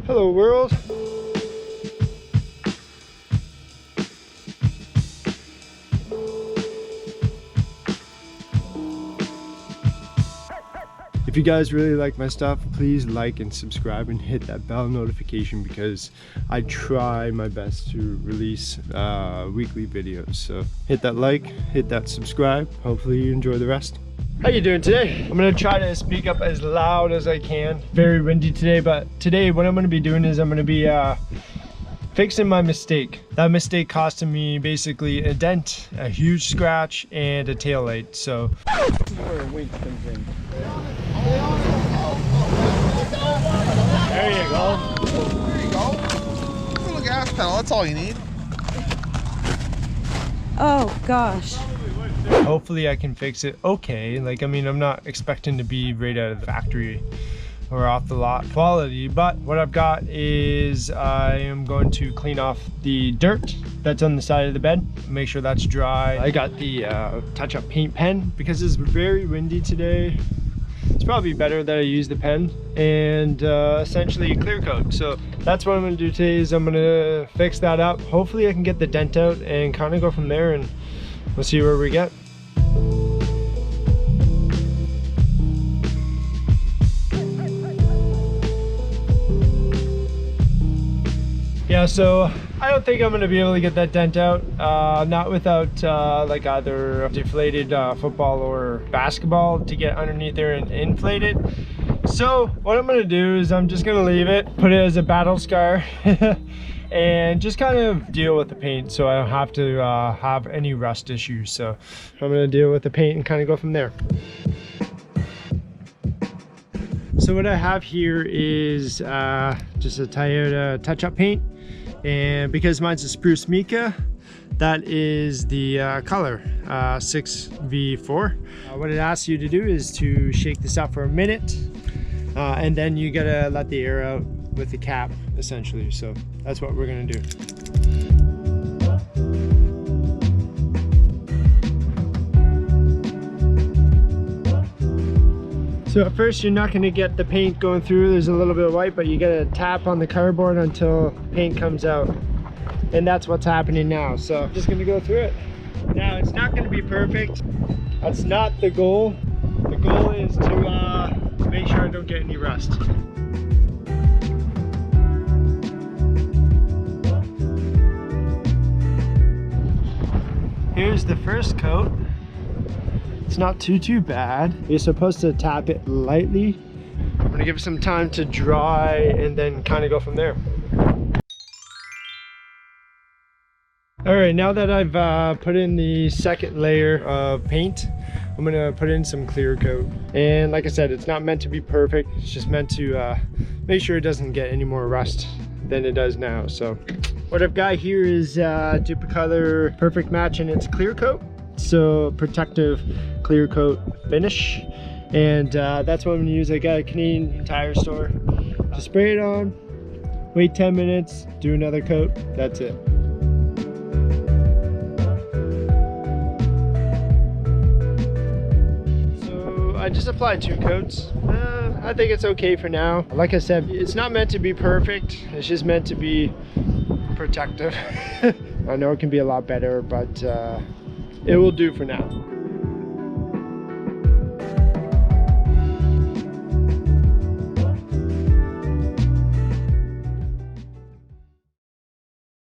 Hello world. If you guys really like my stuff, please like and subscribe and hit that bell notification because I try my best to release weekly videos. So hit that like, hit that subscribe. Hopefully you enjoy the rest. How you doing today? I'm gonna try to speak up as loud as I can. Very windy today, but today what I'm gonna be doing is I'm gonna be fixing my mistake. That mistake costed me basically a dent, a huge scratch, and a tail light. So where a winch comes in. There you go. There you go. A little gas pedal, that's all you need. Oh gosh. Hopefully I can fix it okay. Like, I mean, I'm not expecting to be right out of the factory or off the lot quality, but what I've got is I am going to clean off the dirt that's on the side of the bed, make sure that's dry. I got the touch-up paint pen because it's very windy today. It's probably better that I use the pen and essentially clear coat. So that's what I'm gonna do today is I'm gonna fix that up. Hopefully I can get the dent out and kind of go from there, and we'll see where we get. Yeah, so I don't think I'm gonna be able to get that dent out, not without like either a deflated football or basketball to get underneath there and inflate it. So what I'm gonna do is I'm just gonna leave it, put it as a battle scar, and just kind of deal with the paint so I don't have to have any rust issues. So I'm gonna deal with the paint and kind of go from there. So what I have here is just a Toyota touch-up paint, and because mine's a spruce mica, that is the color 6V4. What it asks you to do is to shake this up for a minute, and then you gotta let the air out with the cap essentially. So that's what we're gonna do. So at first you're not going to get the paint going through. There's a little bit of white, but you got to tap on the cardboard until paint comes out. And that's what's happening now. So I'm just going to go through it. Now it's not going to be perfect. That's not the goal. The goal is to make sure I don't get any rust. Here's the first coat. It's not too bad. You're supposed to tap it lightly. I'm gonna give it some time to dry and then kind of go from there. All right, now that I've put in the second layer of paint, I'm gonna put in some clear coat. And like I said, it's not meant to be perfect. It's just meant to make sure it doesn't get any more rust than it does now. So what I've got here is Duplicolor Perfect Match, and it's clear coat. So protective clear coat finish, and that's what I'm gonna use. I got a Canadian Tire store. Just spray it on, wait 10 minutes, do another coat, that's it. So I just applied 2 coats. I think it's okay for now. Like I said, it's not meant to be perfect, it's just meant to be protective. I know it can be a lot better, but it will do for now.